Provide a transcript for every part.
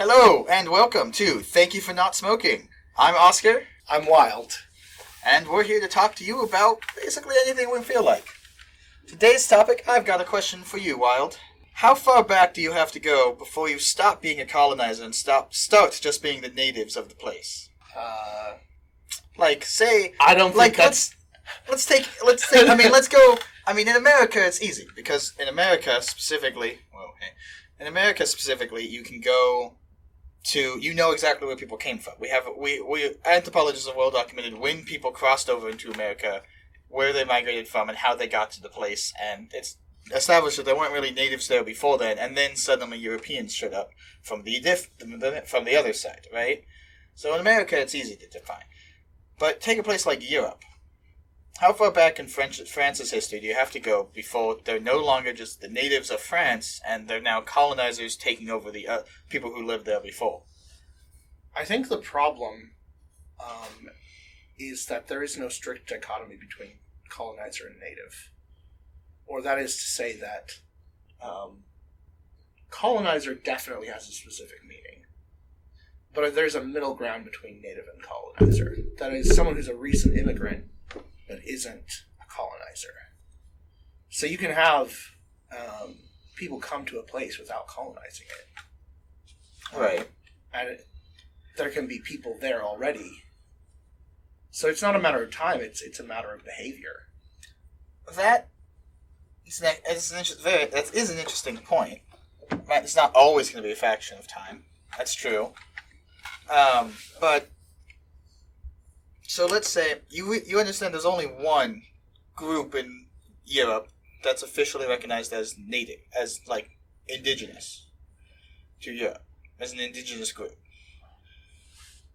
Hello, and welcome to Thank You for Not Smoking. I'm Oscar, I'm Wild. and we're here to talk to you about basically anything we feel like. Today's topic, I've got a question for you, Wild. How far back do you have to go before you stop being a colonizer and start just being the natives of the place? Like, say... I don't think that's... Let's go... I mean, in America, it's easy, because in America, specifically... you can go to... You know exactly where people came from. We anthropologists have well documented when people crossed over into America, where they migrated from, and how they got to the place, and it's established that there weren't really natives there before then, and then suddenly Europeans showed up from the other side, right? So in America, it's easy to define. But take a place like Europe. How far back in France's history do you have to go before they're no longer just the natives of France, and they're now colonizers taking over the people who lived there before? I think the problem is that there is no strict dichotomy between colonizer and native. Or that is to say that colonizer definitely has a specific meaning. But there's a middle ground between native and colonizer. That is someone who's a recent immigrant but isn't a colonizer. So you can have people come to a place without colonizing it. Right. And there can be people there already. So it's not a matter of time, it's a matter of behavior. That is an interesting point. It's not always going to be a fraction of time. That's true. But so let's say you understand there's only one group in Europe that's officially recognized as native, as like indigenous to Europe, as an indigenous group.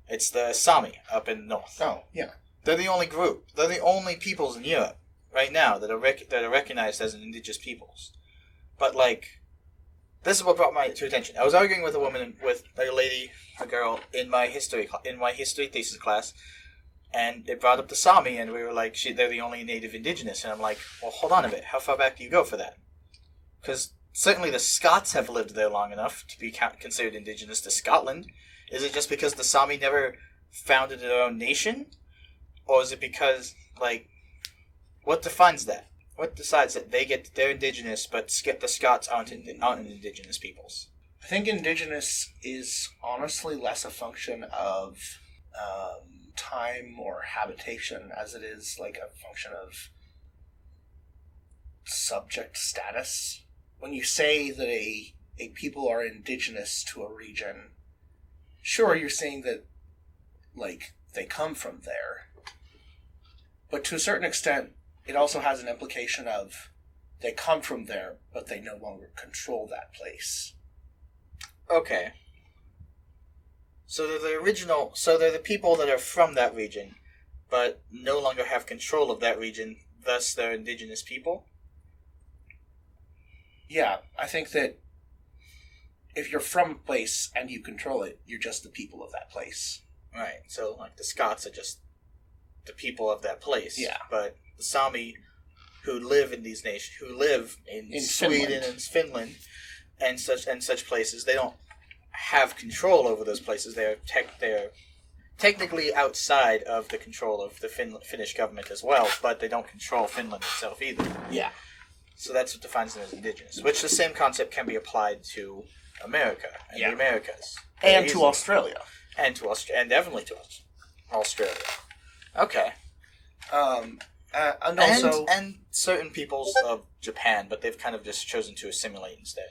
It's the Sami up in the north. Oh, yeah. They're the only group. They're the only peoples in Europe right now that are recognized as indigenous peoples. But like, this is what brought my to attention. I was arguing with a girl in my history thesis class, and it brought up the Sami, and we were like, they're the only native indigenous, and I'm like, well, hold on a bit. How far back do you go for that? Because certainly the Scots have lived there long enough to be considered indigenous to Scotland. Is it just because the Sami never founded their own nation? Or is it because, like, what defines that? What decides that they're indigenous, but the Scots aren't indigenous peoples? I think indigenous is honestly less a function of time or habitation as it is like a function of subject status. When you say that a people are indigenous to a region, sure, you're saying that, like, they come from there. But to a certain extent, it also has an implication of they come from there, but they no longer control that place. Okay. So they're the people that are from that region, but no longer have control of that region, thus they're indigenous people? Yeah, I think that if you're from a place and you control it, you're just the people of that place. Right, so like the Scots are just the people of that place. Yeah. But the Sami who live in these nations, who live in Sweden and Finland and such places, they don't have control over those places. They're technically outside of the control of the Finnish government as well, but they don't control Finland itself either. Yeah. So that's what defines them as indigenous, which the same concept can be applied to America and the Americas. And to Australia. And definitely to Australia. Okay. And also... And certain peoples of Japan, but they've kind of just chosen to assimilate instead.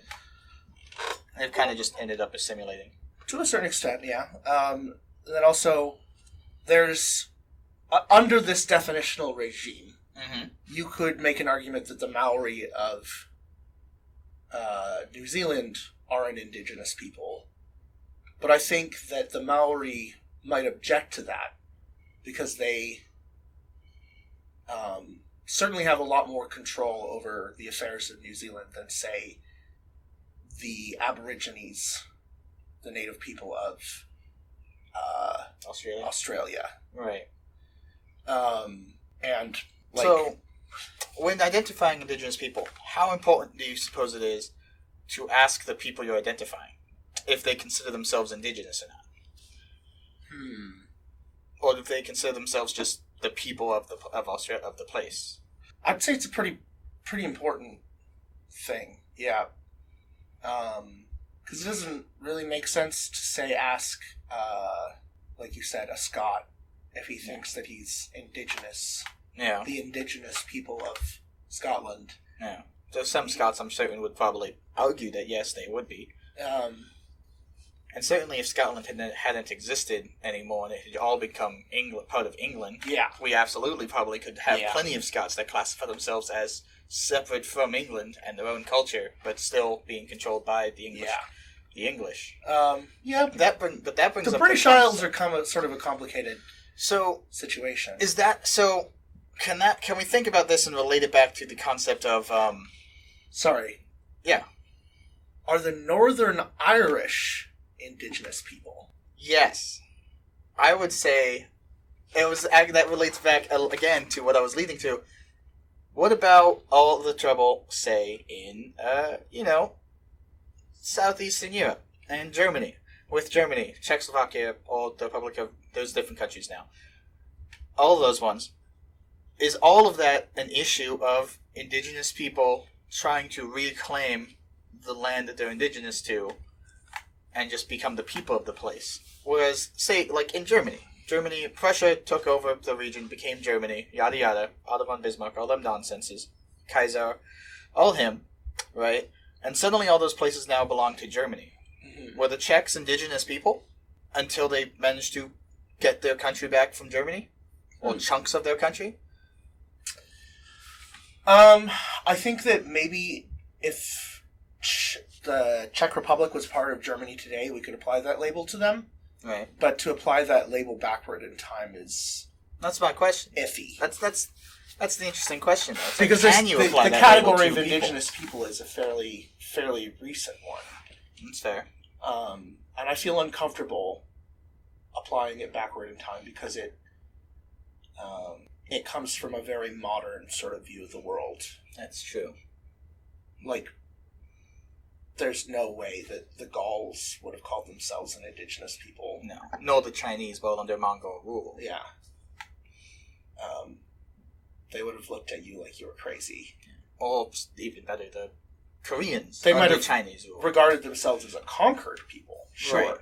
They've kind of just ended up assimilating. To a certain extent, yeah. Then also, there's... under this definitional regime, you could make an argument that the Maori of New Zealand are an indigenous people. But I think that the Maori might object to that because they certainly have a lot more control over the affairs of New Zealand than, say, the Aborigines, the native people of Australia. Right. And like, so, when identifying indigenous people, how important do you suppose it is to ask the people you're identifying? if they consider themselves indigenous or not. Hmm. Or if they consider themselves just the people of Australia, of the place. I'd say it's a pretty important thing. Yeah. Because it doesn't really make sense to say ask, like you said, a Scot if he thinks that he's indigenous. Yeah. The indigenous people of Scotland. Yeah. So some Scots, I'm certain, would probably argue that yes, they would be. And certainly, if Scotland hadn't existed anymore and it had all become part of England, we absolutely probably could have plenty of Scots that classify themselves as separate from England and their own culture, but still being controlled by the English. The English. That brings the up British Isles are sort of a complicated situation. Is that so? Can we think about this and relate it back to the concept of? Sorry. Yeah. Are the Northern Irish indigenous people? Yes, I would say that relates back again to what I was leading to. What about all the trouble, say, in southeastern Europe and Germany, with Germany, Czechoslovakia, or the Republic of those different countries now? All of those ones. Is all of that an issue of indigenous people trying to reclaim the land that they're indigenous to and just become the people of the place? Whereas, say, like in Germany, Prussia took over the region, became Germany, yada yada, Otto von Bismarck, all them nonsenses, Kaiser, all him, right? And suddenly all those places now belong to Germany. Mm-hmm. Were the Czechs indigenous people until they managed to get their country back from Germany? Or chunks of their country? I think that maybe if the Czech Republic was part of Germany today, we could apply that label to them. Right. But to apply that label backward in time is... That's my question. Iffy. That's the interesting question, though. It's because like, the category of indigenous people is a fairly recent one. That's fair. And I feel uncomfortable applying it backward in time because it comes from a very modern sort of view of the world. That's true. Like, there's no way that the Gauls would have called themselves an indigenous people. No. Nor the Chinese, while under Mongol rule. Yeah. They would have looked at you like you were crazy. Or, even better, the Koreans they under might have Chinese rule. Regarded themselves as a conquered people. Sure. Right.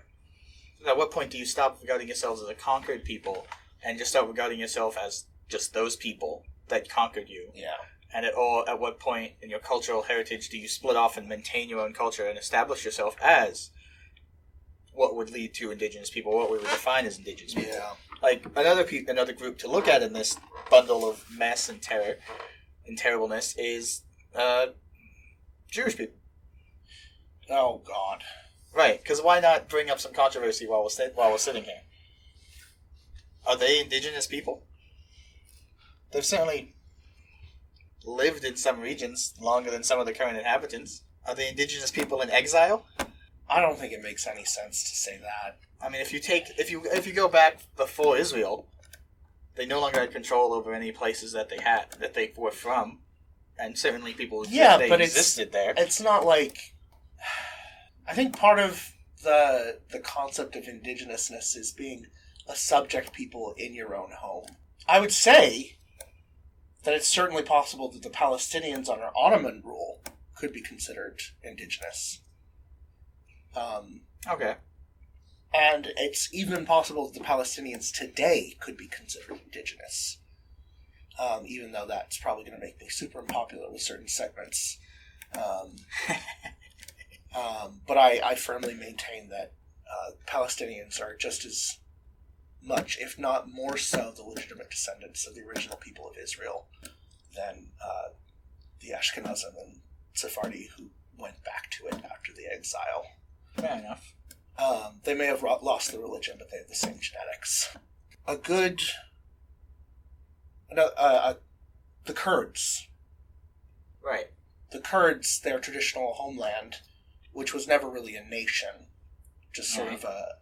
At what point do you stop regarding yourselves as a conquered people and just start regarding yourself as just those people that conquered you? Yeah. And at what point in your cultural heritage do you split off and maintain your own culture and establish yourself as what would lead to indigenous people, what we would define as indigenous people? Yeah. Like, another group to look at in this bundle of mess and terror and terribleness is Jewish people. Oh, God. Right, because why not bring up some controversy while we're sitting here? Are they indigenous people? They've certainly lived in some regions longer than some of the current inhabitants. Are they indigenous people in exile? I don't think it makes any sense to say that. I mean, if you go back before Israel, they no longer had control over any places that they were from, and certainly people existed there. It's not like... I think part of the concept of indigenousness is being a subject people in your own home. I would say that it's certainly possible that the Palestinians under Ottoman rule could be considered indigenous. Okay. And it's even possible that the Palestinians today could be considered indigenous. Even though that's probably going to make me super unpopular with certain segments. But I firmly maintain that Palestinians are just as much, if not more so, the legitimate descendants of the original people of Israel than the Ashkenazim and Sephardi who went back to it after the exile. Fair enough. They may have lost the religion, but they have the same genetics. The Kurds. Right. The Kurds, their traditional homeland, which was never really a nation, just sort of a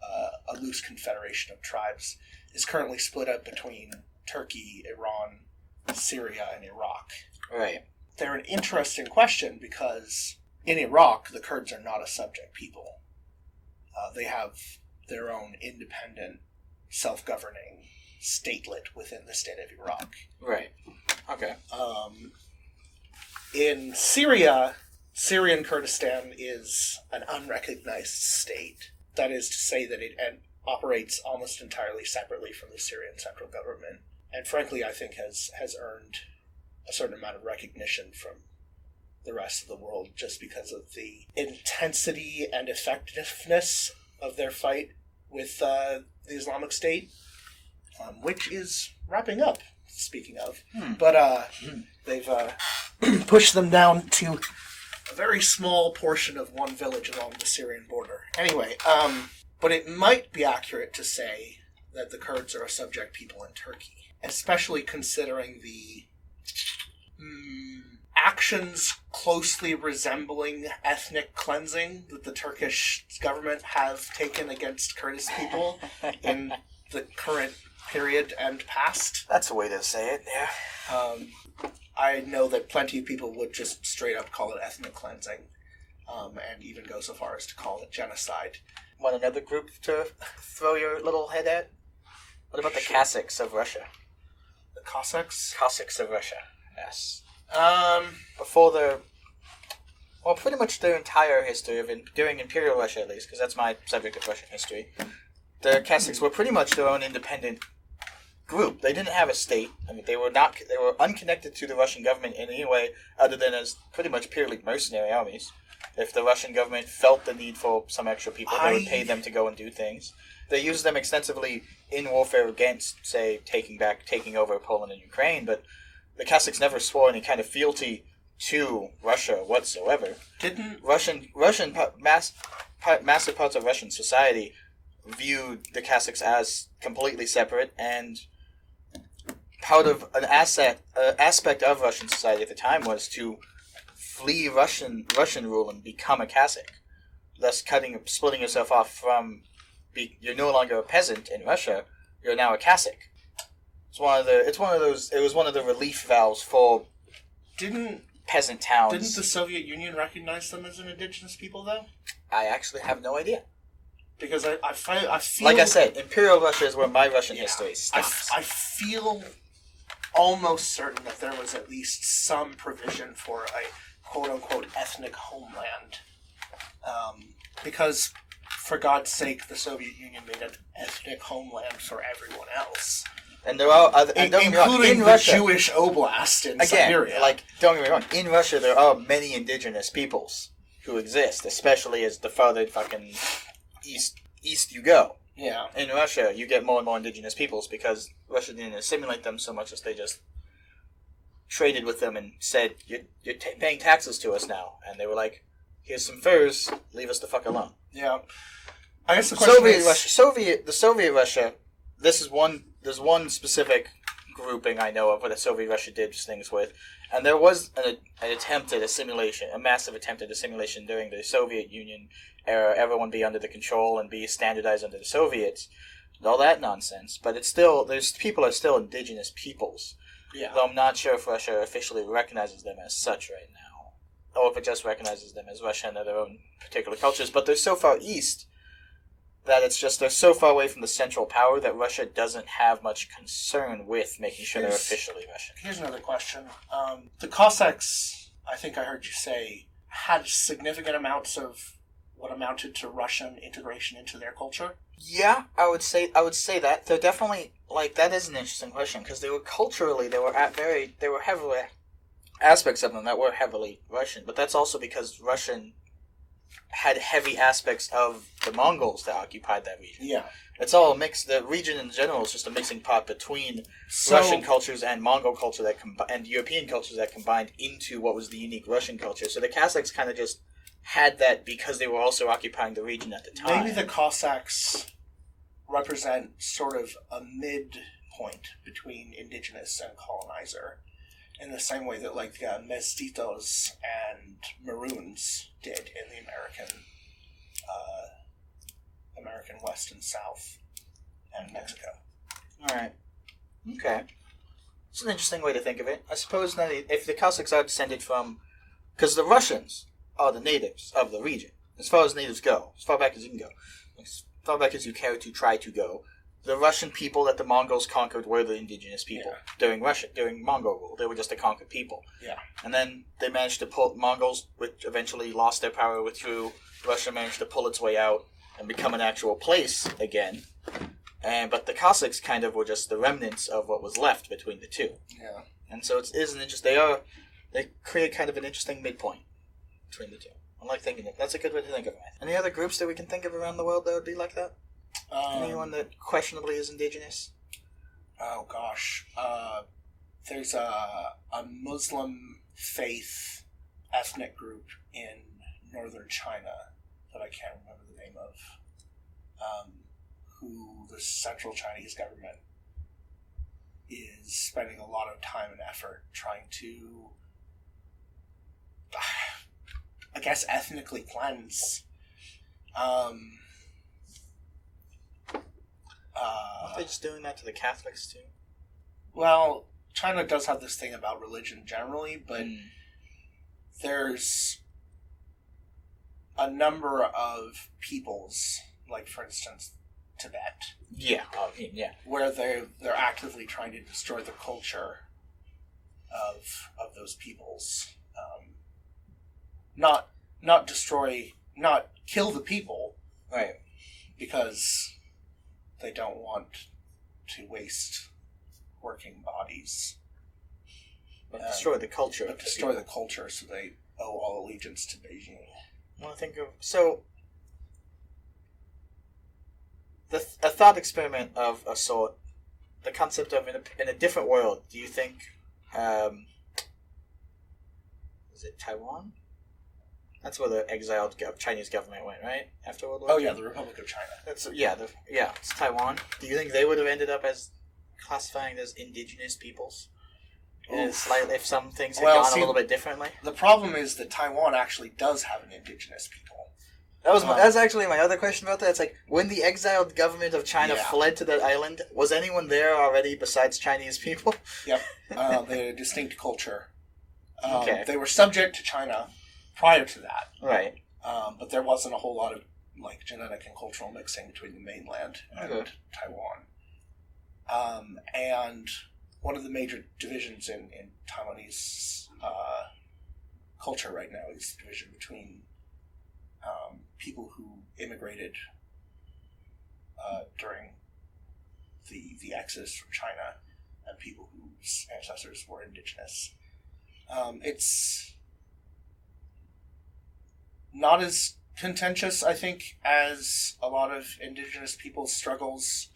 loose confederation of tribes, is currently split up between Turkey, Iran, Syria, and Iraq. Right. They're an interesting question because in Iraq, the Kurds are not a subject people. they have their own independent, self-governing statelet within the state of Iraq. Right. Okay. In Syria, Syrian Kurdistan is an unrecognized state. That is to say that it operates almost entirely separately from the Syrian central government. And frankly, I think has earned a certain amount of recognition from the rest of the world just because of the intensity and effectiveness of their fight with the Islamic State, which is wrapping up, speaking of. But they've pushed them down to a very small portion of one village along the Syrian border. Anyway, but it might be accurate to say that the Kurds are a subject people in Turkey, especially considering the actions closely resembling ethnic cleansing that the Turkish government have taken against Kurdish people in the current period and past. That's a way to say it, yeah. I know that plenty of people would just straight up call it ethnic cleansing, and even go so far as to call it genocide. Want another group to throw your little head at? What about the Cossacks of Russia? The Cossacks? Cossacks of Russia, yes. Before pretty much their entire history during Imperial Russia, at least, because that's my subject of Russian history. The Cossacks were pretty much their own independent group. They didn't have a state. I mean, they were unconnected to the Russian government in any way other than as pretty much purely mercenary armies. If the Russian government felt the need for some extra people, they would pay them to go and do things. They used them extensively in warfare against, say, taking over Poland and Ukraine, but the Cossacks never swore any kind of fealty to Russia whatsoever. Massive parts of Russian society viewed the Cossacks as completely separate, and part of an aspect of Russian society at the time was to flee Russian rule and become a Cossack, thus splitting yourself off from. You're no longer a peasant in Russia. You're now a Cossack. It was one of the relief valves for peasant towns. Didn't the Soviet Union recognize them as an indigenous people, though? I actually have no idea. Because I feel... Like I said, Imperial Russia is where my Russian history stops. I feel almost certain that there was at least some provision for a quote-unquote ethnic homeland. Because, for God's sake, the Soviet Union made an ethnic homeland for everyone else. And there are other, including the Jewish oblast in Siberia. Don't get me wrong, in Russia there are many indigenous peoples who exist, especially as the farther fucking east you go. Yeah. In Russia, you get more and more indigenous peoples because Russia didn't assimilate them so much as they just traded with them and said, you're paying taxes to us now. And they were like, here's some furs, leave us the fuck alone. Yeah. I guess the question the Soviet Russia, there's one specific grouping I know of where the Soviet Russia did things with, and there was an attempt at assimilation, a massive attempt at assimilation during the Soviet Union era, everyone be under the control and be standardized under the Soviets, and all that nonsense, but people are still indigenous peoples. Yeah. Though I'm not sure if Russia officially recognizes them as such right now, or if it just recognizes them as Russia and their own particular cultures, but they're so far east that they're so far away from the central power that Russia doesn't have much concern with making sure they're officially Russian. Here's another question. The Cossacks, I think I heard you say, had significant amounts of what amounted to Russian integration into their culture? Yeah, I would say that. They're definitely, that is an interesting question, because they were culturally, there were heavily aspects of them that were heavily Russian, but that's also because Russian had heavy aspects of the Mongols that occupied that region. Yeah. It's all a mix. The region in general is just a mixing pot between Russian cultures and Mongol culture and European cultures that combined into what was the unique Russian culture. So the Cossacks kind of just had that because they were also occupying the region at the time. Maybe the Cossacks represent sort of a midpoint between indigenous and colonizer, in the same way that mestizos and Maroons did in the American West and South and Mexico. All right. Okay. It's an interesting way to think of it. I suppose that if the Cossacks are descended from... Because the Russians are the natives of the region, as far as natives go, as far back as you can go. as far back as you care to try to go, the Russian people that the Mongols conquered were the indigenous people during Mongol rule. They were just a conquered people. Yeah. And then they managed to pull Mongols, which eventually lost their power, withdrew. Russia managed to pull its way out and become an actual place again. But the Cossacks kind of were just the remnants of what was left between the two. Yeah. And so it is an interesting. They create kind of an interesting midpoint between the two. I like thinking of that's a good way to think of it. Any other groups that we can think of around the world that would be like that? Anyone that questionably is indigenous? Oh gosh, there's a Muslim faith ethnic group in northern China that I can't remember the name of, who the central Chinese government is spending a lot of time and effort trying to, I guess, ethnically cleanse. Aren't they just doing that to the Catholics too? Well, China does have this thing about religion generally, but there's a number of peoples, like for instance, Tibet. Yeah, where they're actively trying to destroy the culture of those peoples. Not kill the people, right? Because they don't want to waste working bodies. But destroy the culture. But destroy the culture, so they owe all allegiance to Beijing. Well, I think of a thought experiment of a sort, the concept of in a different world. Do you think, is it Taiwan? That's where the exiled Chinese government went, right? After World War II? Oh yeah, the Republic of China. It's Taiwan. Do you think they would have ended up as classifying as indigenous peoples? If some things had gone a little bit differently? The problem is that Taiwan actually does have an indigenous people. That's actually my other question about that. It's like, when the exiled government of China fled to that island, was anyone there already besides Chinese people? Yep. They had a distinct culture. Okay. They were subject to China prior to that. Right. But there wasn't a whole lot of genetic and cultural mixing between the mainland and Taiwan. And one of the major divisions in Taiwanese culture right now is the division between people who immigrated during the exodus from China and people whose ancestors were indigenous. It's not as contentious, I think, as a lot of indigenous people's struggles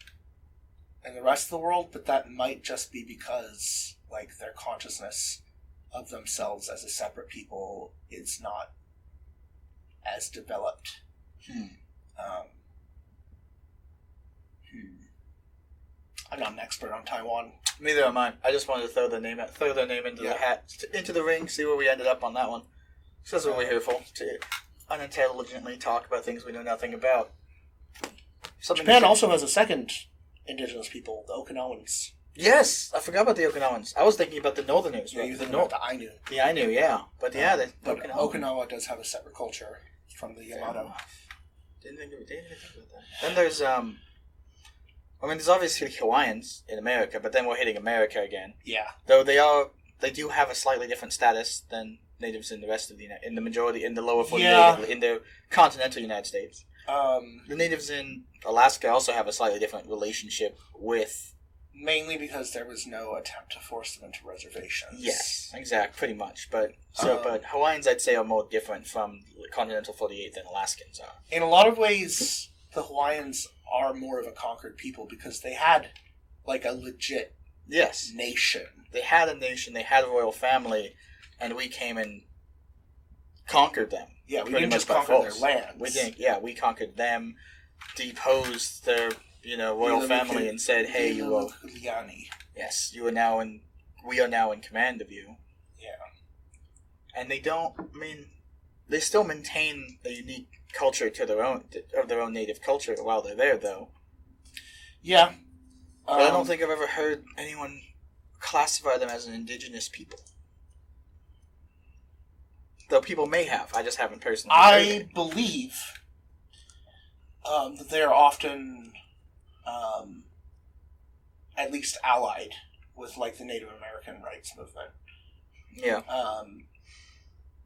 in the rest of the world, but that might just be because their consciousness of themselves as a separate people is not as developed. I'm not an expert on Taiwan. Neither am I. I just wanted to throw their name into the hat, into the ring, see where we ended up on that one. So that's what we're here for, to unintelligently talk about things we know nothing about. Japan also has a second indigenous people, the Okinawans. Yes, I forgot about the Okinawans. I was thinking about the Northerners. Yeah, you think about the Ainu. The Ainu, yeah. But Okinawa does have a separate culture from the Yamato. Didn't think about that. Then there's, there's obviously Hawaiians in America, but then we're hitting America again. Yeah. Though they do have a slightly different status than natives in the rest of in the lower 48, in the continental United States. The natives in Alaska also have a slightly different relationship with... Mainly because there was no attempt to force them into reservations. Yes, exactly, pretty much. But Hawaiians, I'd say, are more different from the continental 48 than Alaskans are. In a lot of ways, the Hawaiians are more of a conquered people because they had, a legit nation. They had a nation, they had a royal family, and we came and conquered them. Yeah, we didn't just conquer their lands. We conquered them, deposed their... royal family and said, "Hey, you are yes, you are now we are now in command of you." Yeah, and they still maintain a unique culture to their own native culture while they're there, though. Yeah, but I don't think I've ever heard anyone classify them as an indigenous people. Though people may have, I just haven't personally. I believe that they are often at least allied with, like, the Native American rights movement. Yeah.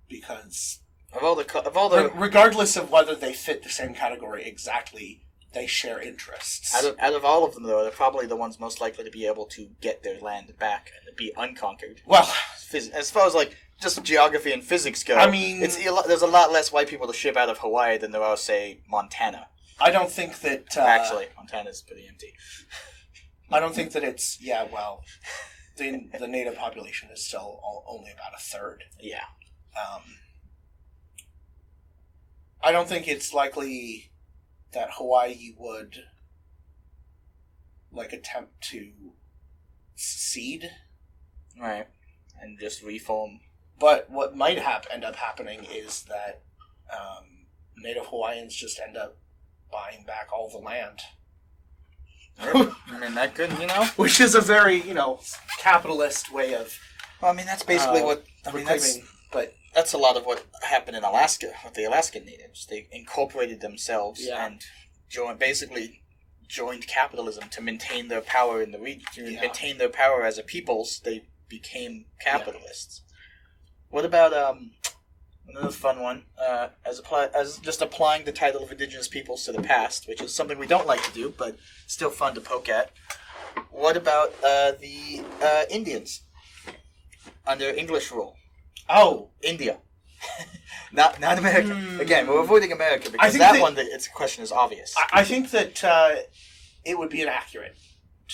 Because of all the regardless of whether they fit the same category exactly, they share interests. Out of all of them, though, they're probably the ones most likely to be able to get their land back and be unconquered. Well, as far as, like, just geography and physics go, I mean, there's a lot less white people to ship out of Hawaii than there are, say, Montana. I don't think that... Actually, Montana's pretty empty. I don't think that it's... Yeah, well, the native population is still only about a third. Yeah. I don't think it's likely that Hawaii would, like, attempt to secede. Right. And just reform. But what might end up happening is that Native Hawaiians just end up buying back all the land. I mean, that could, Which is a very, capitalist way of... Well, I mean, that's basically that's a lot of what happened in Alaska with the Alaskan natives. They incorporated themselves and basically joined capitalism to maintain their power in the region. To maintain their power as a peoples, they became capitalists. What about another fun one? As just applying the title of indigenous peoples to the past, which is something we don't like to do, but still fun to poke at. What about the Indians under English rule? Oh, India. not America. Again, we're avoiding America because its question is obvious. I think that it would be inaccurate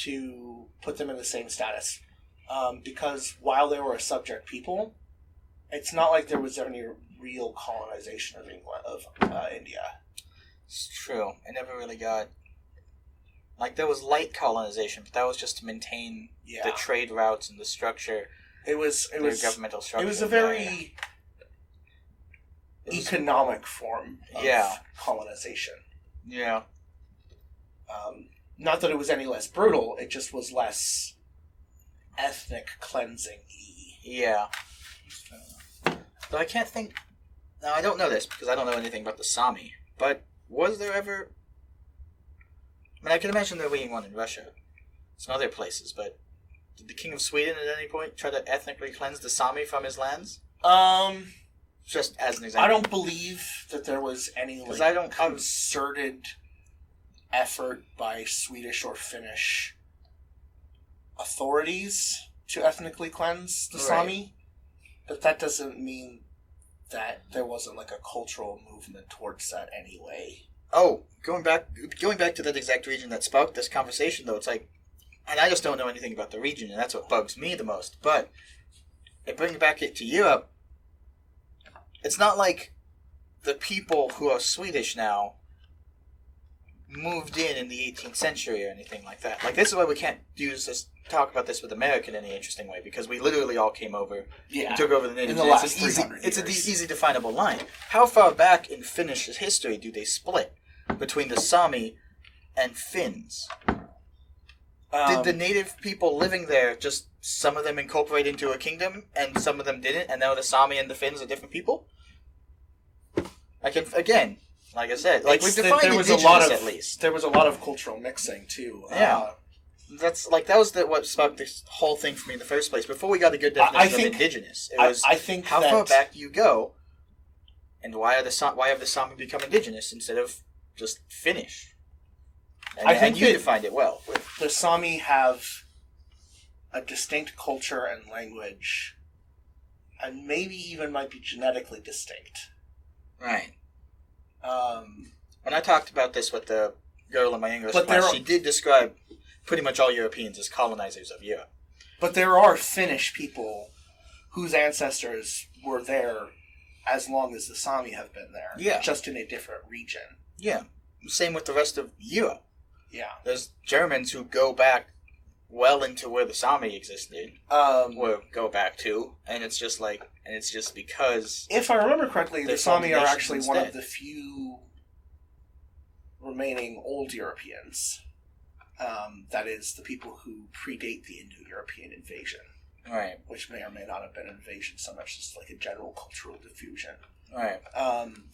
to put them in the same status. Because while they were a subject people, it's not like there was any real colonization of India. It's true. It never really got... Like, there was light colonization, but that was just to maintain the trade routes and the structure... It was governmental structure. It was a very economic form of colonization. Yeah. Not that it was any less brutal, it just was less ethnic cleansing-y. Yeah. Though I can't think... Now, I don't know this, because I don't know anything about the Sami, but was there ever... I mean, I can imagine there being one in Russia. Some other places, but... Did the King of Sweden at any point try to ethnically cleanse the Sami from his lands? Just as an example. I don't believe that there was any concerted effort by Swedish or Finnish authorities to ethnically cleanse the Sami. But that doesn't mean that there wasn't like a cultural movement towards that anyway. Oh, going back to that exact region that sparked this conversation, though, it's like, and I just don't know anything about the region, and that's what bugs me the most. But bringing back it to Europe, it's not like the people who are Swedish now moved in the 18th century or anything like that. Like, this is why we can't talk about this with America in any interesting way, because we literally all came over and took over the natives. It's an easy definable line. How far back in Finnish history do they split between the Sami and Finns? Did the native people living there, just some of them incorporate into a kingdom, and some of them didn't, and now the Sami and the Finns are different people? Like I said, like we've defined indigenous at least. There was a lot of cultural mixing too. Yeah, that was what sparked this whole thing for me in the first place. Before we got a good definition of indigenous, it was how far back you go, and why have the Sami become indigenous instead of just Finnish? And I think you defined it well. The Sami have a distinct culture and language, and maybe even might be genetically distinct. Right. When I talked about this with the girl in my English class, she did describe pretty much all Europeans as colonizers of Europe. But there are Finnish people whose ancestors were there as long as the Sami have been there, just in a different region. Yeah. Same with the rest of Europe. Yeah. There's Germans who go back well into where the Sami existed, or go back to, and it's just because... If I remember correctly, the Sami are actually one of the few remaining old Europeans. That is, the people who predate the Indo-European invasion. Right. Which may or may not have been an invasion so much as like a general cultural diffusion. Right.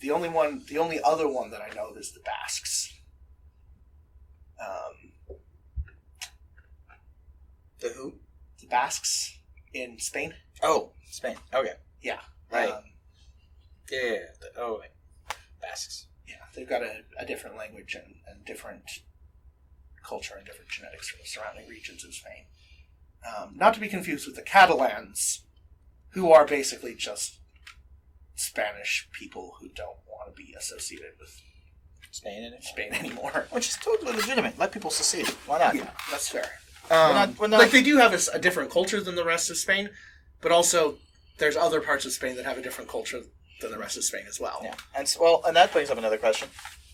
The only other one that I know is the Basques. Basques in Spain. Oh, Spain. Okay. Yeah. Right. Right. Basques. Yeah, they've got a different language and different culture and different genetics from the surrounding regions of Spain. Not to be confused with the Catalans, who are basically just Spanish people who don't want to be associated with Spain anymore. Which is totally legitimate. Let people secede. Why not? Yeah, that's fair. We're not... Like, they do have a different culture than the rest of Spain, but also there's other parts of Spain that have a different culture than the rest of Spain as well. Yeah, and that brings up another question.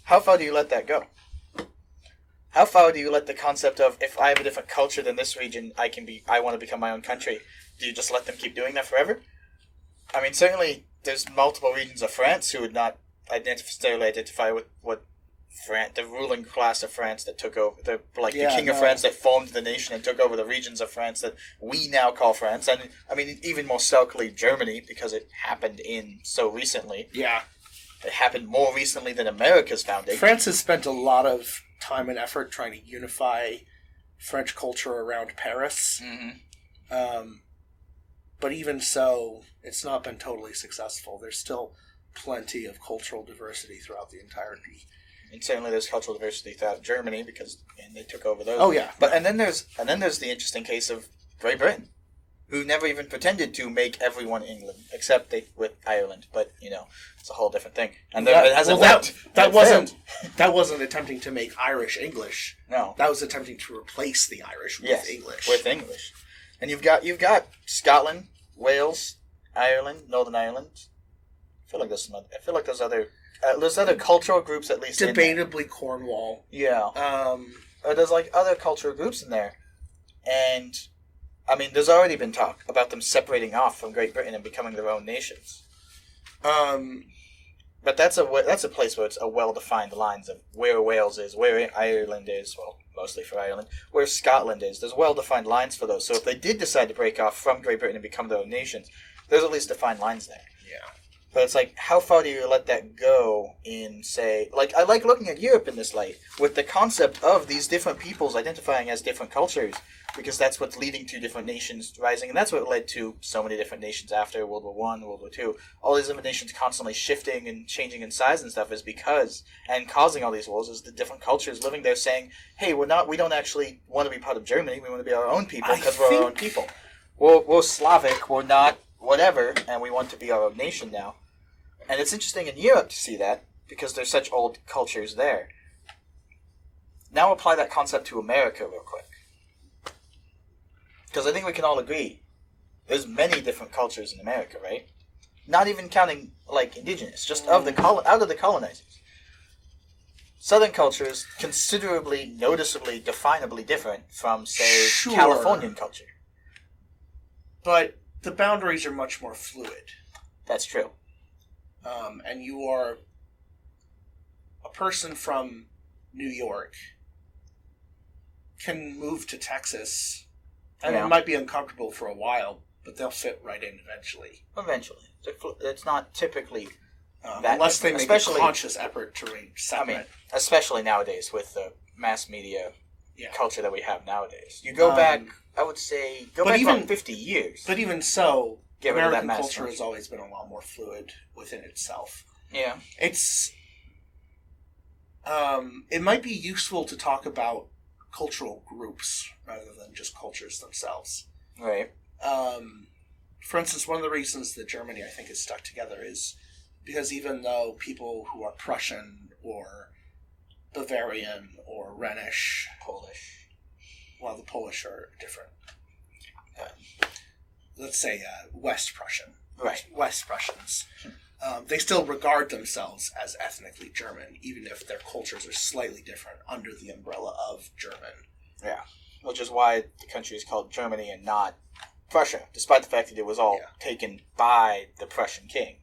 How far do you let that go? How far do you let the concept of, if I have a different culture than this region, I want to become my own country? Do you just let them keep doing that forever? I mean, certainly there's multiple regions of France who would not necessarily identify with what the ruling class of France that took over, the king of France that formed the nation and took over the regions of France that we now call France. And, I mean, even more starkly, Germany, because it happened so recently. Yeah. It happened more recently than America's founding. France has spent a lot of time and effort trying to unify French culture around Paris. Mm-hmm. But even so, it's not been totally successful. There's still plenty of cultural diversity throughout the entirety. And certainly there's cultural diversity throughout Germany because they took over those. Oh yeah. And then there's the interesting case of Great Britain, who never even pretended to make everyone England, except with Ireland. But it's a whole different thing. And it hasn't worked. That wasn't attempting to make Irish English. No, that was attempting to replace the Irish with English. With English. And you've got Scotland, Wales, Ireland, Northern Ireland. I feel like there's other cultural groups at least. Debatably Cornwall. Yeah. There's other cultural groups in there, and I mean, there's already been talk about them separating off from Great Britain and becoming their own nations. But that's a place where it's a well-defined lines of where Wales is, where Ireland is, well, mostly for Ireland, where Scotland is. There's well-defined lines for those. So if they did decide to break off from Great Britain and become their own nations, there's at least defined lines there. Yeah. But it's how far do you let that go in, say... I like looking at Europe in this light, with the concept of these different peoples identifying as different cultures, because that's what's leading to different nations rising, and that's what led to so many different nations after World War I, World War II. All these different nations constantly shifting and changing in size and stuff is because, and causing all these wars, is the different cultures living there saying, hey, we don't actually want to be part of Germany, we want to be our own people, because we're our own people. We're Slavic, we're not whatever, and we want to be our own nation now. And it's interesting in Europe to see that, because there's such old cultures there. Now apply that concept to America real quick. Because I think we can all agree, there's many different cultures in America, right? Not even counting, indigenous, just out of the colonizers. Southern culture is considerably, noticeably, definably different from, say, Californian culture. But the boundaries are much more fluid. That's true. And you are a person from New York can move to Texas, and it might be uncomfortable for a while, but they'll fit right in eventually. Eventually. It's not typically unless they make a conscious effort to remain separate. I mean, especially nowadays with the mass media culture that we have nowadays. You go back, I would say, back about 50 years. But even so, American culture has always been a lot more fluid within itself. Yeah. It's... it might be useful to talk about cultural groups rather than just cultures themselves. Right. For instance, one of the reasons that Germany, I think, is stuck together is because even though people who are Prussian or Bavarian or Rhenish... Polish. Well, the Polish are different. Let's say West Prussian. Right. West Prussians. They still regard themselves as ethnically German, even if their cultures are slightly different under the umbrella of German. Yeah. Which is why the country is called Germany and not Prussia, despite the fact that it was all taken by the Prussian king.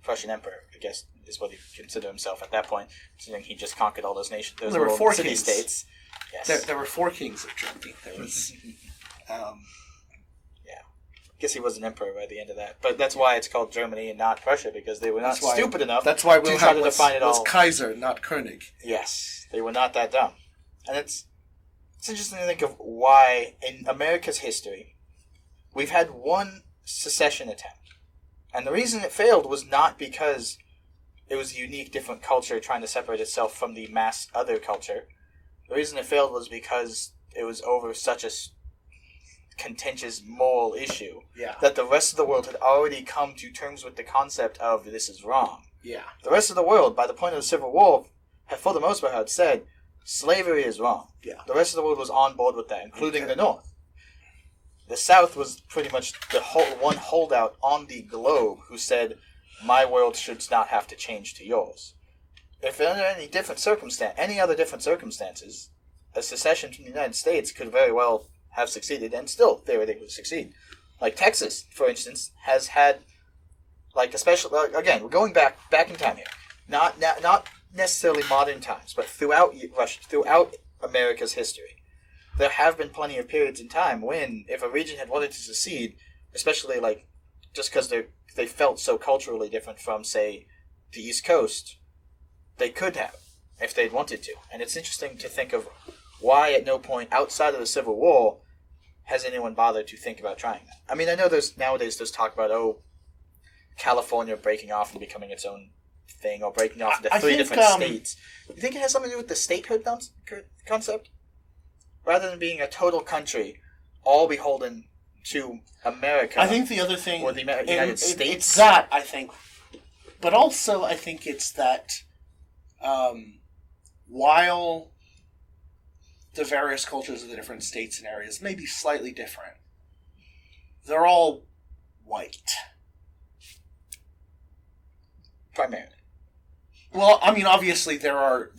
Prussian emperor, I guess, is what he considered himself at that point, considering he just conquered all those nations. Those there were 4 city-states. Yes. There were 4 kings of Germany. There was... I guess he was an emperor by the end of that. But that's why it's called Germany and not Prussia, because they were not stupid enough to try to define it all. Was Kaiser, not König. Yes, they were not that dumb. And it's interesting to think of why, in America's history, we've had one secession attempt. And the reason it failed was not because it was a unique, different culture trying to separate itself from the mass other culture. The reason it failed was because it was over such a contentious moral issue that the rest of the world had already come to terms with the concept of this is wrong. Yeah. The rest of the world, by the point of the Civil War, for the most part, had said slavery is wrong. Yeah. The rest of the world was on board with that, including the North. The South was pretty much the one holdout on the globe who said, my world should not have to change to yours. If under any other different circumstances, a secession from the United States could very well have succeeded and still theoretically succeed. Like Texas, for instance, has had, like, especially, again, we're going back in time here. Not necessarily modern times, but throughout America's history. There have been plenty of periods in time when, if a region had wanted to secede, especially like just because they felt so culturally different from, say, the East Coast, they could have, if they'd wanted to. And it's interesting to think of why at no point outside of the Civil War has anyone bothered to think about trying that. I mean, I know nowadays there's talk about, California breaking off and becoming its own thing, or breaking off into three different states. You think it has something to do with the statehood concept? Rather than being a total country, all beholden to America. I think the other thing... Or the United States. It's that, I think. But also, I think it's that while the various cultures of the different states and areas may be slightly different, they're all white. Primarily. Well, I mean, obviously there are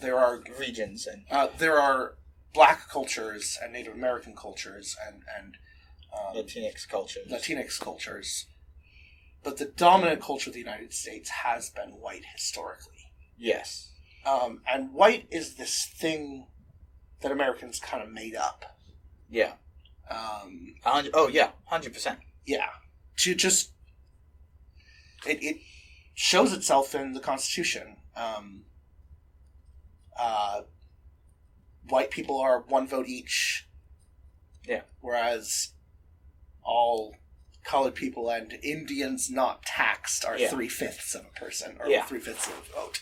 regions and there are Black cultures and Native American cultures and Latinx cultures. But the dominant culture of the United States has been white historically. Yes. And white is this thing that Americans kind of made up. Yeah. 100%. Yeah. To just... It shows itself in the Constitution. White people are one vote each. Yeah. Whereas all colored people and Indians not taxed are 3/5 of a person, or 3/5 of a vote.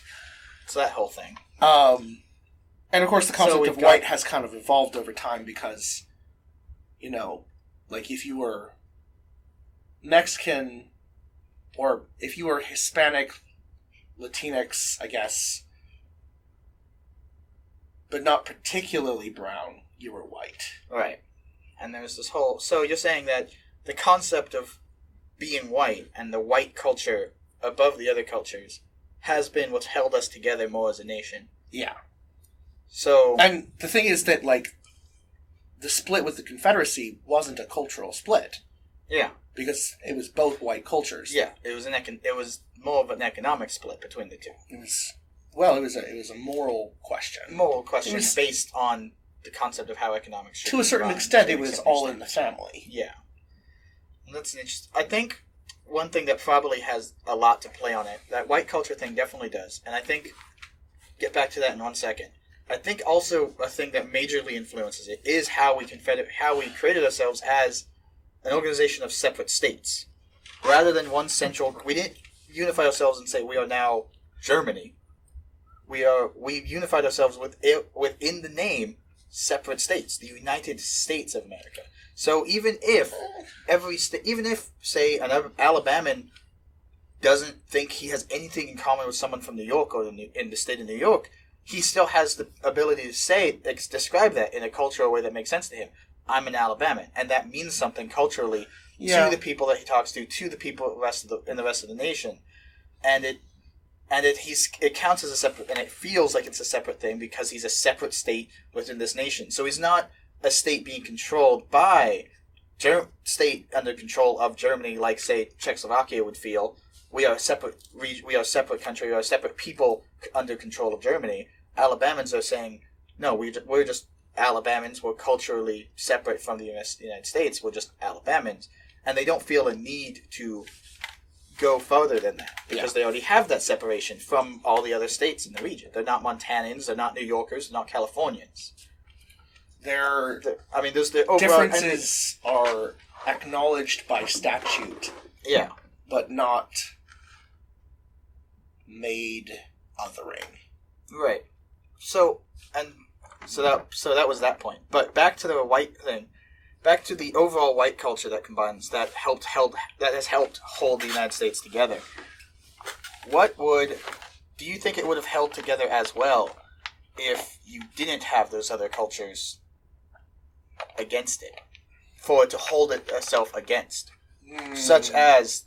So that whole thing. And of course the concept of white has kind of evolved over time because, like if you were Mexican, or if you were Hispanic, Latinx, I guess, but not particularly brown, you were white. Right. And there's this whole... So you're saying that the concept of being white and the white culture above the other cultures has been what's held us together more as a nation. Yeah. So... And the thing is that, like, the split with the Confederacy wasn't a cultural split. Yeah. Because it was both white cultures. Yeah. It was more of an economic split between the two. It was a moral question. Moral question based on the concept of how economics should be. To a certain extent, it was all in the family. Yeah. And that's an interesting... I think one thing that probably has a lot to play on it, that white culture thing definitely does, and I think... Get back to that in 1 second. I think also a thing that majorly influences it is how we created ourselves as an organization of separate states. Rather than one central... We didn't unify ourselves and say we are now Germany. We unified ourselves within the name separate states, the United States of America. So even if say an Alabaman doesn't think he has anything in common with someone from New York or in the state of New York, he still has the ability to describe that in a cultural way that makes sense to him. I'm an Alabaman, and that means something culturally to the people that he talks to the people in the rest of the nation, and it counts as a separate, and it feels like it's a separate thing because he's a separate state within this nation. So he's not a state being controlled by state under control of Germany, like say Czechoslovakia would feel. We are a separate we are a separate country. We are separate people under control of Germany. Alabamans are saying, no, we're just Alabamans. We're culturally separate from the United States. We're just Alabamans, and they don't feel a need to go further than that because they already have that separation from all the other states in the region. They're not Montanans. They're not New Yorkers. They're not Californians. Their I mean, there's the differences are acknowledged by statute, Yeah. but not made othering. Right. So that was that point. But back to the white thing. Back to the overall white culture that combines that has helped hold the United States together. Do you think it would have held together as well if you didn't have those other cultures against it, for it to hold itself against, such as,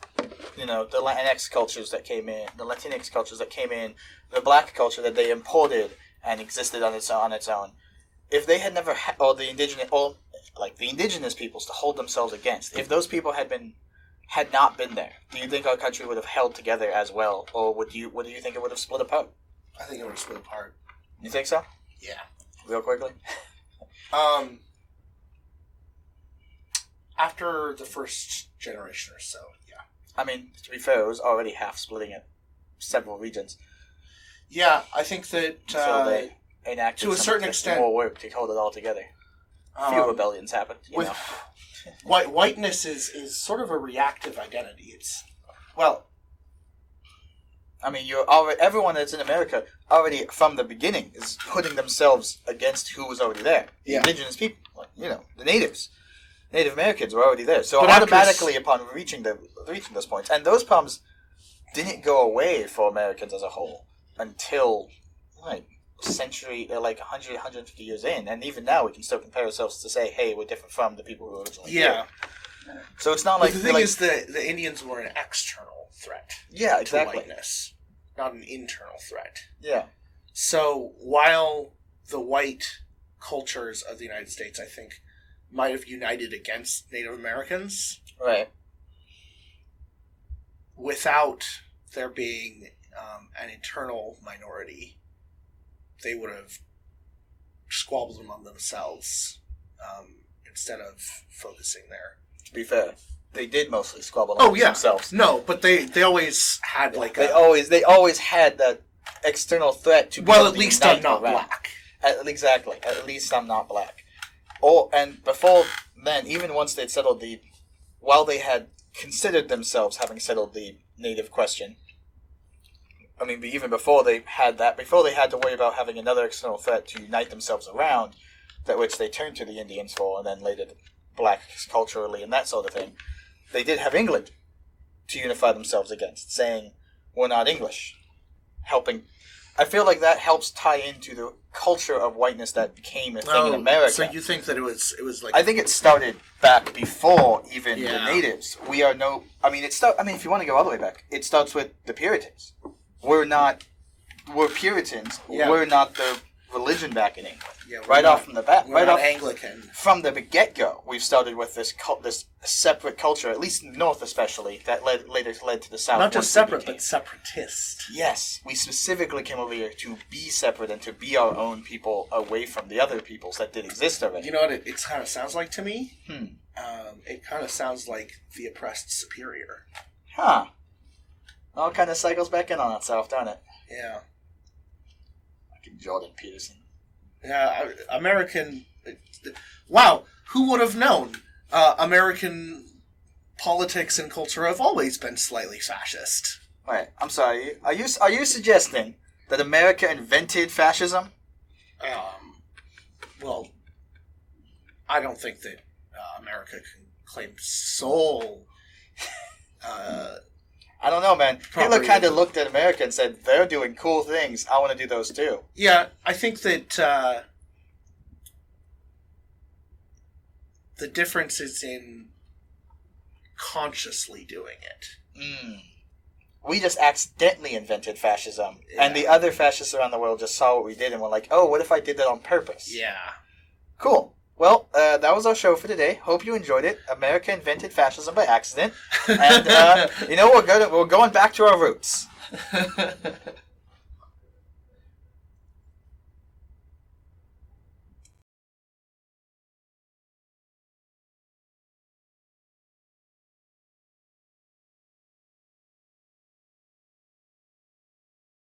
the Latinx cultures that came in, the black culture that they imported and existed on its own. If they had never had, or the indigenous peoples to hold themselves against, if those people had not been there, do you think our country would have held together as well, or what do you think it would have split apart? I think it would have split apart. You think so? Yeah. Real quickly? After the first generation or so, yeah. I mean, to be fair, it was already half splitting it, several regions. Yeah, I think that So they enacted to a certain extent more work to hold it all together. A few rebellions happened, Whiteness is sort of a reactive identity. I mean, everyone that's in America already from the beginning is putting themselves against who was already there. The indigenous people, the natives, Native Americans were already there. So automatically, upon reaching those points, and those problems didn't go away for Americans as a whole until century, 100, 150 years in, and even now we can still compare ourselves to say, hey, we're different from the people who were originally here. So it's not like... But the thing is the Indians were an external threat to whiteness, not an internal threat. Yeah. So while the white cultures of the United States, I think, might have united against Native Americans... Right. Without there being an internal minority, they would have squabbled among themselves instead of focusing there. To be fair, they did mostly squabble among themselves. No, but they always had they always had that external threat to. Well, at least I'm not black. Exactly. At least I'm not black. And before then, even once they'd settled while they had considered themselves having settled the native question. I mean, even before they had to worry about having another external threat to unite themselves around, which they turned to the Indians for, and then later the blacks culturally and that sort of thing, they did have England to unify themselves against, saying, we're not English. I feel like that helps tie into the culture of whiteness that became a thing in America. So you think that it was like... I think it started back before even the natives. If you want to go all the way back, it starts with the Puritans. We're Puritans. Yeah. We're not the religion back in England. Yeah, off from the bat. We're not Anglican. From the get-go, we've started with this separate culture, at least in the North especially, that later led to the South. Not just separate, but separatist. Yes, we specifically came over here to be separate and to be our own people away from the other peoples that did exist already. You know what it kind of sounds like to me? It kind of sounds like the oppressed superior. Huh. All kind of cycles back in on itself, don't it? Yeah. Like Jordan Peterson. Yeah, American... Wow, who would have known? American politics and culture have always been slightly fascist. Wait, I'm sorry. Are you suggesting that America invented fascism? Well, I don't think that America can claim sole... I don't know, man. Hitler kind of looked at America and said, they're doing cool things. I want to do those too. Yeah, I think that the difference is in consciously doing it. We just accidentally invented fascism. Yeah. And the other fascists around the world just saw what we did and were like, oh, what if I did that on purpose? Yeah. Cool. Well, that was our show for today. Hope you enjoyed it. America invented fascism by accident. And, we're going back to our roots.